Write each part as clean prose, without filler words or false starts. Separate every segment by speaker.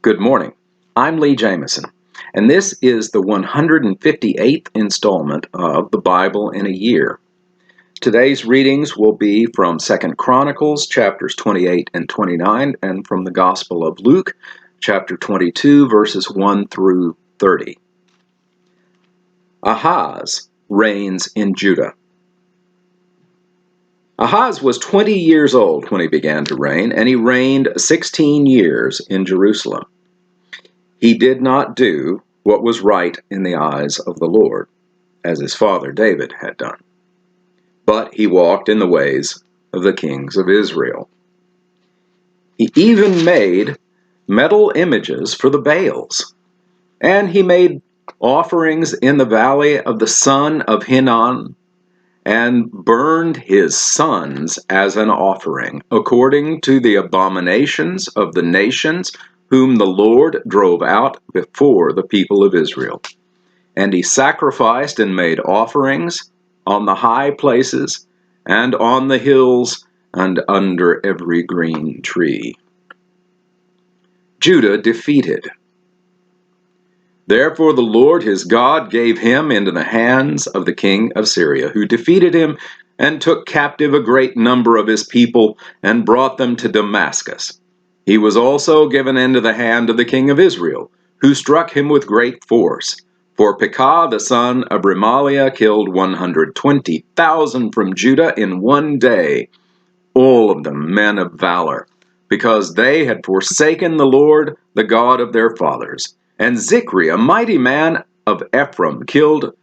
Speaker 1: Good morning. I'm Lee Jamison, and this is the 158th installment of the Bible in a Year. Today's readings will be from 2 Chronicles, chapters 28 and 29, and from the Gospel of Luke, chapter 22, verses 1 through 30. Ahaz reigns in Judah. Ahaz was 20 years old when he began to reign, and he reigned 16 years in Jerusalem. He did not do what was right in the eyes of the Lord, as his father David had done, but he walked in the ways of the kings of Israel. He even made metal images for the Baals, and he made offerings in the valley of the son of Hinnom, and burned his sons as an offering, according to the abominations of the nations whom the Lord drove out before the people of Israel. And he sacrificed and made offerings on the high places, and on the hills, and under every green tree. Judah defeated. Therefore the Lord his God gave him into the hands of the king of Syria, who defeated him and took captive a great number of his people and brought them to Damascus. He was also given into the hand of the king of Israel, who struck him with great force. For Pekah the son of Remaliah killed 120,000 from Judah in one day, all of them men of valor, because they had forsaken the Lord, the God of their fathers. And Zikri, a mighty man of Ephraim, killed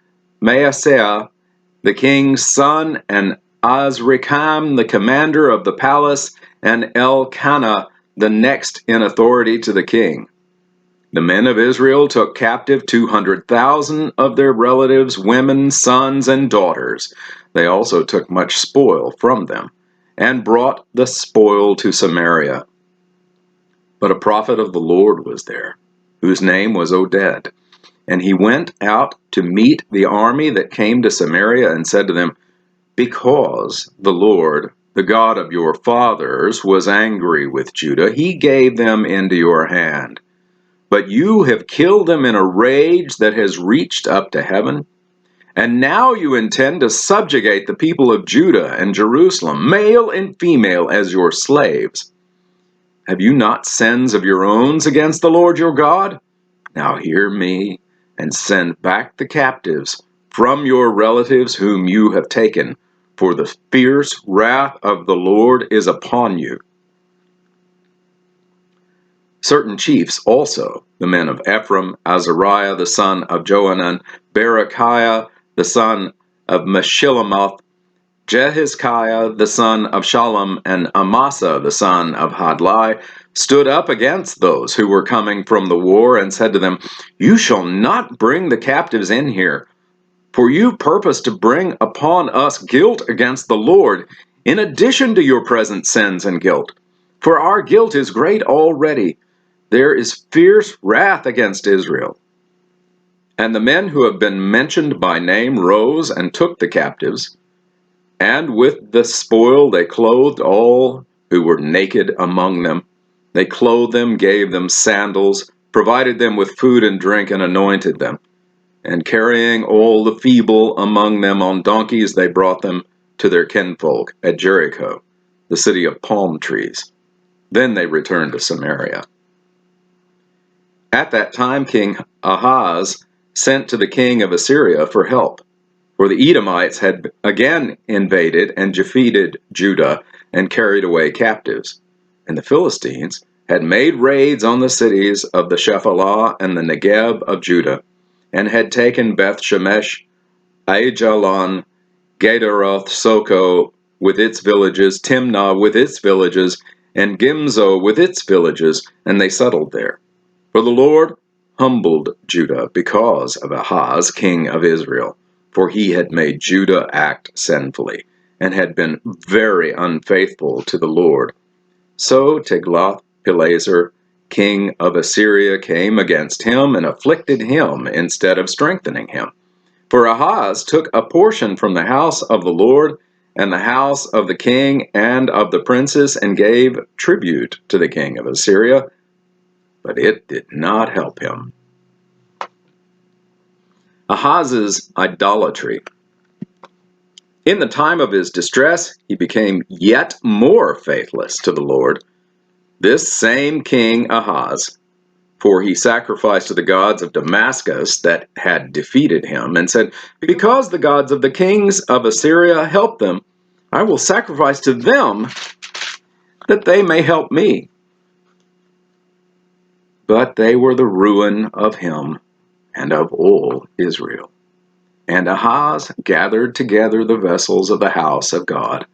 Speaker 1: Maaseiah, the king's son, and Azrikam, the commander of the palace, and Elkanah, the next in authority to the king. The men of Israel took captive 200,000 of their relatives, women, sons, and daughters. They also took much spoil from them, and brought the spoil to Samaria. But a prophet of the Lord was there, whose name was Oded. And he went out to meet the army that came to Samaria and said to them, because the Lord, the God of your fathers, was angry with Judah, he gave them into your hand. But you have killed them in a rage that has reached up to heaven. And now you intend to subjugate the people of Judah and Jerusalem, male and female, as your slaves. Have you not sins of your own against the Lord your God? Now hear me, and send back the captives from your relatives whom you have taken, for the fierce wrath of the Lord is upon you. Certain chiefs also, the men of Ephraim, Azariah the son of Johanan, Berechiah the son of Meshillemoth, Jehizkiah the son of Shallum, and Amasa the son of Hadlai, stood up against those who were coming from the war, and said to them, you shall not bring the captives in here, for you purpose to bring upon us guilt against the Lord, in addition to your present sins and guilt. For our guilt is great already. There is fierce wrath against Israel. And the men who have been mentioned by name rose and took the captives, and with the spoil they clothed all who were naked among them. They clothed them, gave them sandals, provided them with food and drink, and anointed them. And carrying all the feeble among them on donkeys, they brought them to their kinfolk at Jericho, the city of palm trees. Then they returned to Samaria. At that time King Ahaz sent to the king of Assyria for help, for the Edomites had again invaded and defeated Judah and carried away captives. And the Philistines had made raids on the cities of the Shephelah and the Negeb of Judah, and had taken Beth Shemesh, Aijalon, Gederoth, Soko with its villages, Timnah with its villages, and Gimzo with its villages, and they settled there. For the Lord humbled Judah because of Ahaz, king of Israel, for he had made Judah act sinfully, and had been very unfaithful to the Lord. So Tiglath-Pileser, king of Assyria, came against him and afflicted him instead of strengthening him. For Ahaz took a portion from the house of the Lord and the house of the king and of the princes, and gave tribute to the king of Assyria, but it did not help him. Ahaz's idolatry. In the time of his distress, he became yet more faithless to the Lord. This same king Ahaz, for he sacrificed to the gods of Damascus that had defeated him, and said, "Because the gods of the kings of Assyria helped them, I will sacrifice to them that they may help me." But they were the ruin of him and of all Israel. And Ahaz gathered together the vessels of the house of God,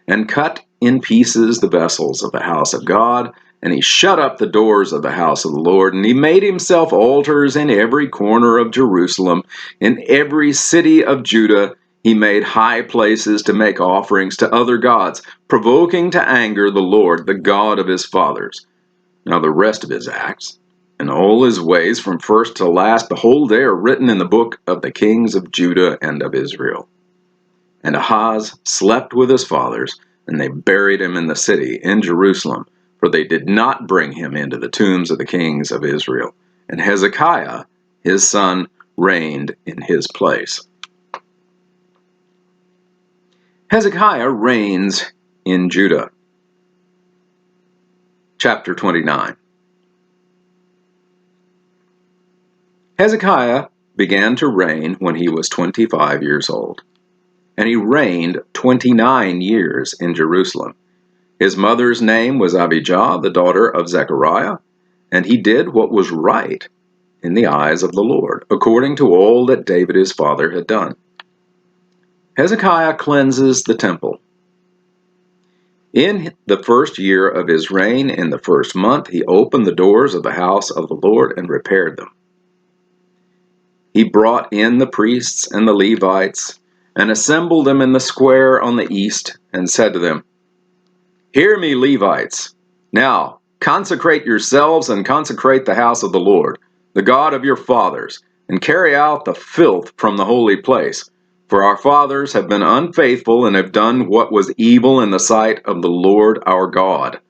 Speaker 1: and cut in pieces the vessels of the house of God, and he shut up the doors of the house of the Lord, and he made himself altars in every corner of Jerusalem, in every city of Judah. He made high places to make offerings to other gods, provoking to anger the Lord, the God of his fathers. Now the rest of his acts, and all his ways from first to last, behold, they are written in the book of the kings of Judah and of Israel. And Ahaz slept with his fathers, and they buried him in the city in Jerusalem, for they did not bring him into the tombs of the kings of Israel. And Hezekiah, his son, reigned in his place. Hezekiah reigns in Judah. Chapter 29. Hezekiah began to reign when he was 25 years old, and he reigned 29 years in Jerusalem. His mother's name was Abijah, the daughter of Zechariah, and he did what was right in the eyes of the Lord, according to all that David his father had done. Hezekiah cleanses the temple. In the first year of his reign, in the first month, he opened the doors of the house of the Lord and repaired them. He brought in the priests and the Levites, and assembled them in the square on the east, and said to them, "Hear me, Levites. Now consecrate yourselves and consecrate the house of the Lord, the God of your fathers, and carry out the filth from the holy place. For our fathers have been unfaithful and have done what was evil in the sight of the Lord our God.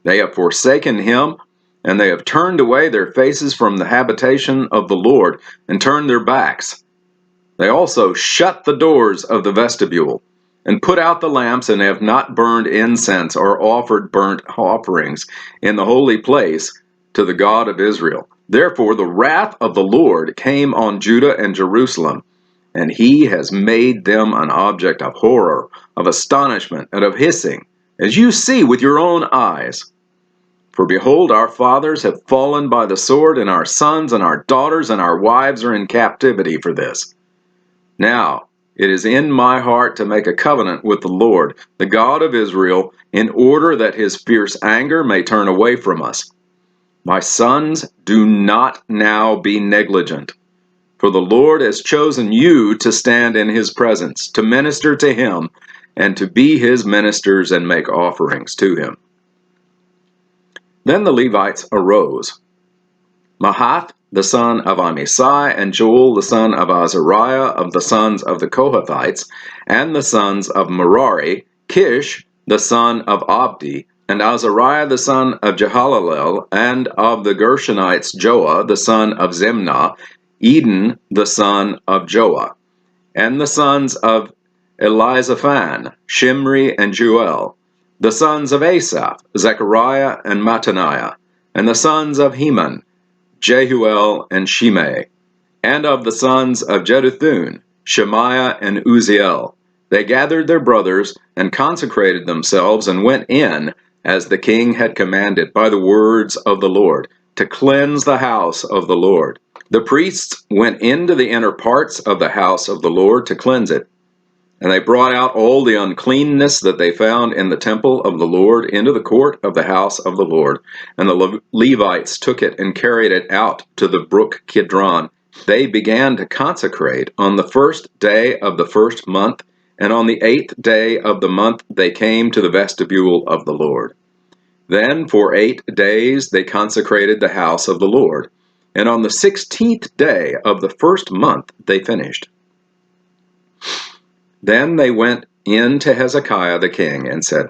Speaker 1: They have forsaken him, and they have turned away their faces from the habitation of the Lord, and turned their backs. They also shut the doors of the vestibule, and put out the lamps, and have not burned incense or offered burnt offerings in the holy place to the God of Israel. Therefore the wrath of the Lord came on Judah and Jerusalem, and he has made them an object of horror, of astonishment, and of hissing, as you see with your own eyes. For behold, our fathers have fallen by the sword, and our sons and our daughters and our wives are in captivity for this. Now it is in my heart to make a covenant with the Lord, the God of Israel, in order that his fierce anger may turn away from us. My sons, do not now be negligent, for the Lord has chosen you to stand in his presence, to minister to him, and to be his ministers and make offerings to him." Then the Levites arose, Mahath the son of Amasai, and Joel the son of Azariah, of the sons of the Kohathites, and the sons of Merari, Kish the son of Abdi, and Azariah the son of Jehalalel, and of the Gershonites Joah the son of Zemnah, Eden the son of Joah, and the sons of Elizaphan, Shimri and Juel, the sons of Asaph, Zechariah and Mattaniah, and the sons of Heman, Jehuel and Shimei, and of the sons of Jeduthun, Shemaiah and Uzziel. They gathered their brothers and consecrated themselves and went in, as the king had commanded by the words of the Lord, to cleanse the house of the Lord. The priests went into the inner parts of the house of the Lord to cleanse it. And they brought out all the uncleanness that they found in the temple of the Lord into the court of the house of the Lord. And the Levites took it and carried it out to the brook Kidron. They began to consecrate on the first day of the first month, and on the 8th day of the month they came to the vestibule of the Lord. Then for 8 days they consecrated the house of the Lord, and on the 16th day of the first month they finished. Then they went in to Hezekiah the king and said,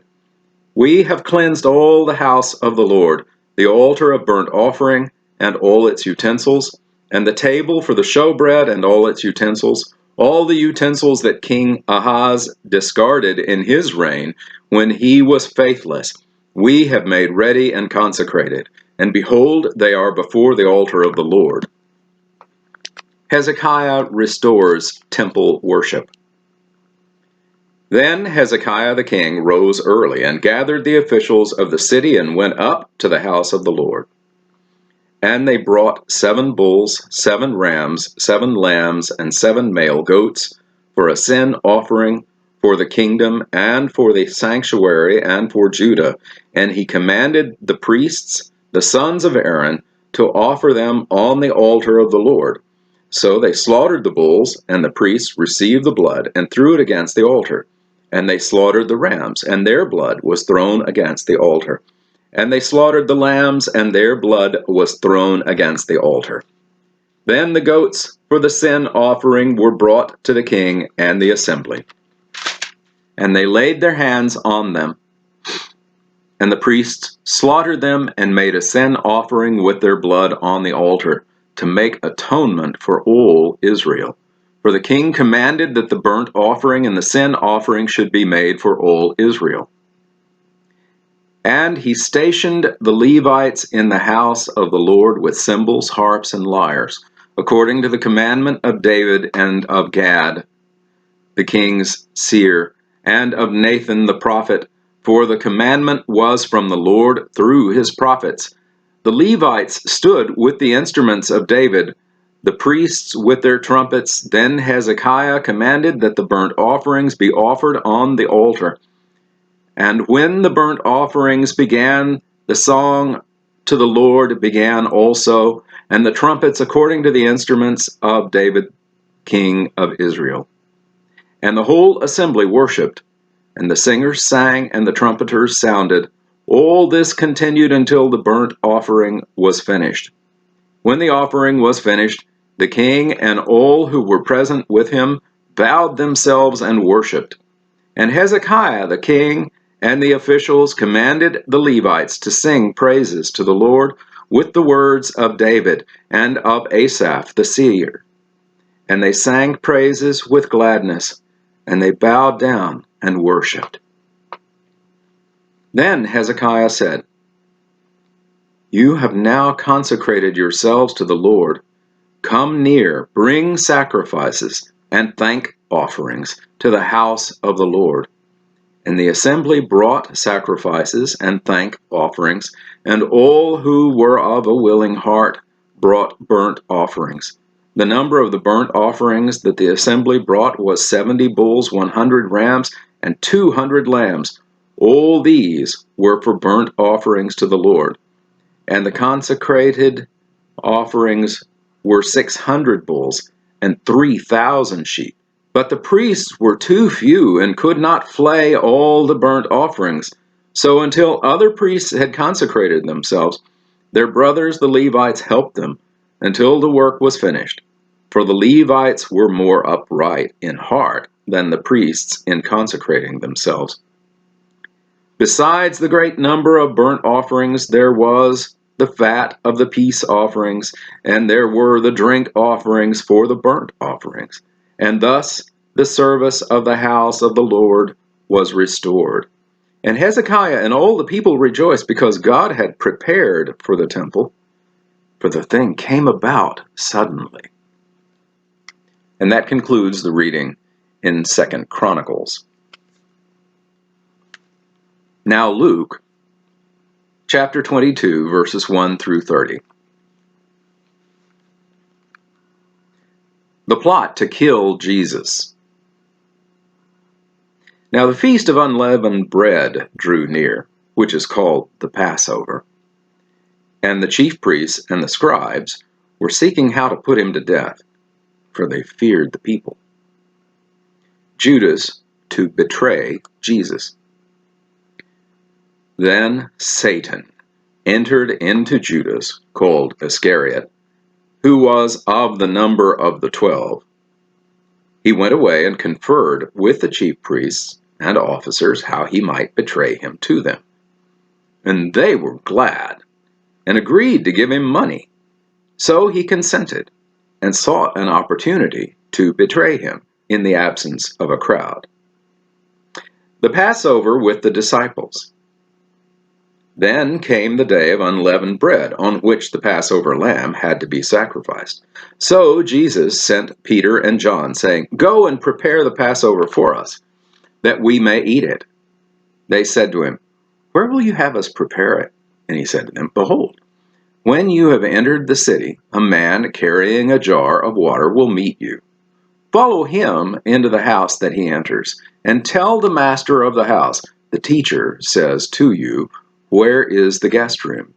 Speaker 1: "We have cleansed all the house of the Lord, the altar of burnt offering and all its utensils, and the table for the showbread and all its utensils, all the utensils that King Ahaz discarded in his reign when he was faithless, we have made ready and consecrated, and behold, they are before the altar of the Lord. Hezekiah restores temple worship. Then Hezekiah the king rose early and gathered the officials of the city and went up to the house of the Lord. And they brought 7 bulls, 7 rams, 7 lambs, and 7 male goats for a sin offering for the kingdom and for the sanctuary and for Judah. And he commanded the priests, the sons of Aaron, to offer them on the altar of the Lord. So they slaughtered the bulls, and the priests received the blood and threw it against the altar. And they slaughtered the rams, and their blood was thrown against the altar. And they slaughtered the lambs, and their blood was thrown against the altar. Then the goats for the sin offering were brought to the king and the assembly. And they laid their hands on them. And the priests slaughtered them and made a sin offering with their blood on the altar to make atonement for all Israel. For the king commanded that the burnt offering and the sin offering should be made for all Israel. And he stationed the Levites in the house of the Lord with cymbals, harps, and lyres, according to the commandment of David and of Gad, the king's seer, and of Nathan the prophet, for the commandment was from the Lord through his prophets. The Levites stood with the instruments of David, the priests with their trumpets. Then Hezekiah commanded that the burnt offerings be offered on the altar. And when the burnt offerings began, the song to the Lord began also, and the trumpets according to the instruments of David, king of Israel. And the whole assembly worshipped, and the singers sang, and the trumpeters sounded. All this continued until the burnt offering was finished. When the offering was finished, the king and all who were present with him bowed themselves and worshipped. And Hezekiah the king and the officials commanded the Levites to sing praises to the Lord with the words of David and of Asaph the seer. And they sang praises with gladness, and they bowed down and worshipped. Then Hezekiah said, "You have now consecrated yourselves to the Lord. Come near, bring sacrifices and thank offerings to the house of the Lord." And the assembly brought sacrifices and thank offerings, and all who were of a willing heart brought burnt offerings. The number of the burnt offerings that the assembly brought was 70 bulls, 100 rams, and 200 lambs. All these were for burnt offerings to the Lord. And the consecrated offerings were 600 bulls and 3,000 sheep. But the priests were too few and could not flay all the burnt offerings. So until other priests had consecrated themselves, their brothers the Levites helped them until the work was finished. For the Levites were more upright in heart than the priests in consecrating themselves. Besides the great number of burnt offerings, there was the fat of the peace offerings, and there were the drink offerings for the burnt offerings. And thus the service of the house of the Lord was restored. And Hezekiah and all the people rejoiced because God had prepared for the temple, for the thing came about suddenly. And that concludes the reading in 2 Chronicles. Now Luke, chapter 22, verses 1 through 30. The plot to kill Jesus. Now the feast of unleavened bread drew near, which is called the Passover. And the chief priests and the scribes were seeking how to put him to death, for they feared the people. Judas to betray Jesus. Then Satan entered into Judas, called Iscariot, who was of the number of the 12. He went away and conferred with the chief priests and officers how he might betray him to them. And they were glad and agreed to give him money. So he consented and sought an opportunity to betray him in the absence of a crowd. The Passover with the disciples. Then came the day of unleavened bread, on which the Passover lamb had to be sacrificed. So Jesus sent Peter and John, saying, "Go and prepare the Passover for us, that we may eat it." They said to him, "Where will you have us prepare it?" And he said to them, "Behold, when you have entered the city, a man carrying a jar of water will meet you. Follow him into the house that he enters, and tell the master of the house, 'The teacher says to you, where is the guest room,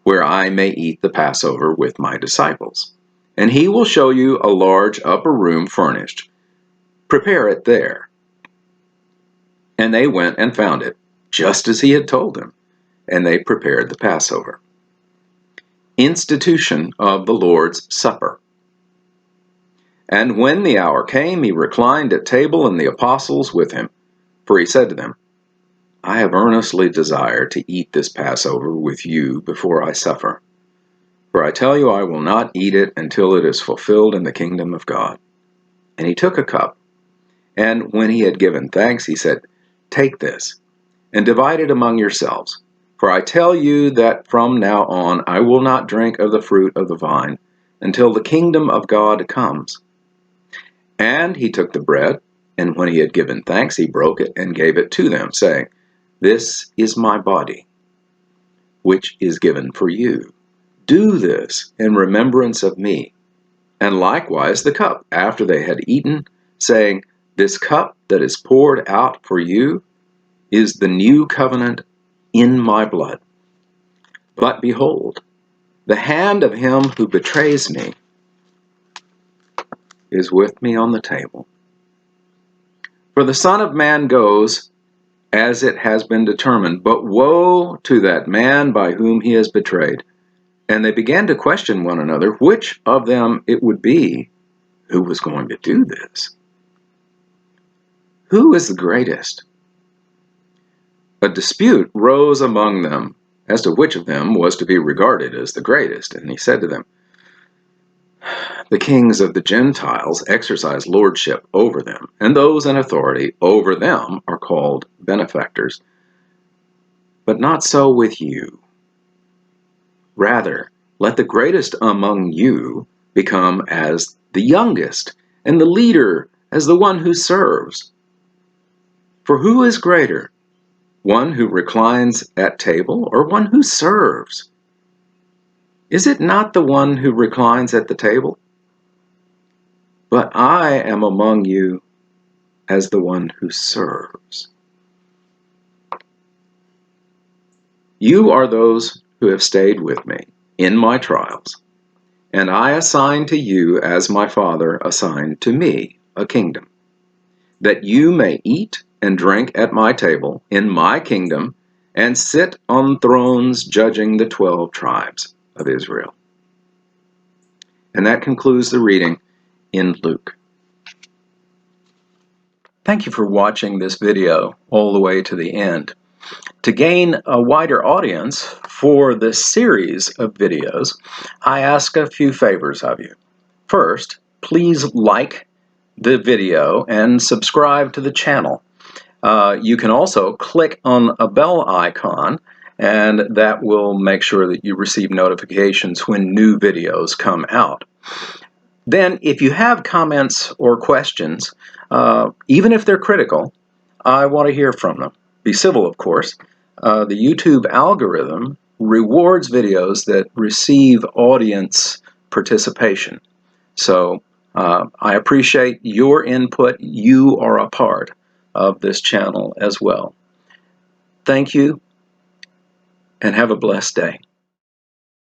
Speaker 1: where I may eat the Passover with my disciples?' And he will show you a large upper room furnished. Prepare it there." And they went and found it, just as he had told them, and they prepared the Passover. Institution of the Lord's Supper. And when the hour came, he reclined at table, and the apostles with him. For he said to them, "I have earnestly desired to eat this Passover with you before I suffer. For I tell you, I will not eat it until it is fulfilled in the kingdom of God." And he took a cup, and when he had given thanks, he said, "Take this, and divide it among yourselves. For I tell you that from now on I will not drink of the fruit of the vine until the kingdom of God comes." And he took the bread, and when he had given thanks, he broke it and gave it to them, saying, "This is my body, which is given for you. Do this in remembrance of me." And likewise the cup, after they had eaten, saying, "This cup that is poured out for you is the new covenant in my blood. But behold, the hand of him who betrays me is with me on the table. For the Son of Man goes as it has been determined, but woe to that man by whom he is betrayed." And they began to question one another which of them it would be who was going to do this. Who is the greatest? A dispute rose among them as to which of them was to be regarded as the greatest. And he said to them, "The kings of the Gentiles exercise lordship over them, and those in authority over them are called benefactors. But not so with you. Rather, let the greatest among you become as the youngest, and the leader as the one who serves. For who is greater, one who reclines at table or one who serves? Is it not the one who reclines at the table? But I am among you as the one who serves. You are those who have stayed with me in my trials, and I assign to you as my Father assigned to me a kingdom, that you may eat and drink at my table in my kingdom, and sit on thrones judging the 12 tribes of Israel." And that concludes the reading in Luke. Thank you for watching this video all the way to the end. To gain a wider audience for this series of videos, I ask a few favors of you. First, please like the video and subscribe to the channel. You can also click on a bell icon, and that will make sure that you receive notifications when new videos come out. Then, if you have comments or questions, even if they're critical, I want to hear from them. Be civil, of course. The YouTube algorithm rewards videos that receive audience participation. So I appreciate your input. You are a part of this channel as well. Thank you, and have a blessed day.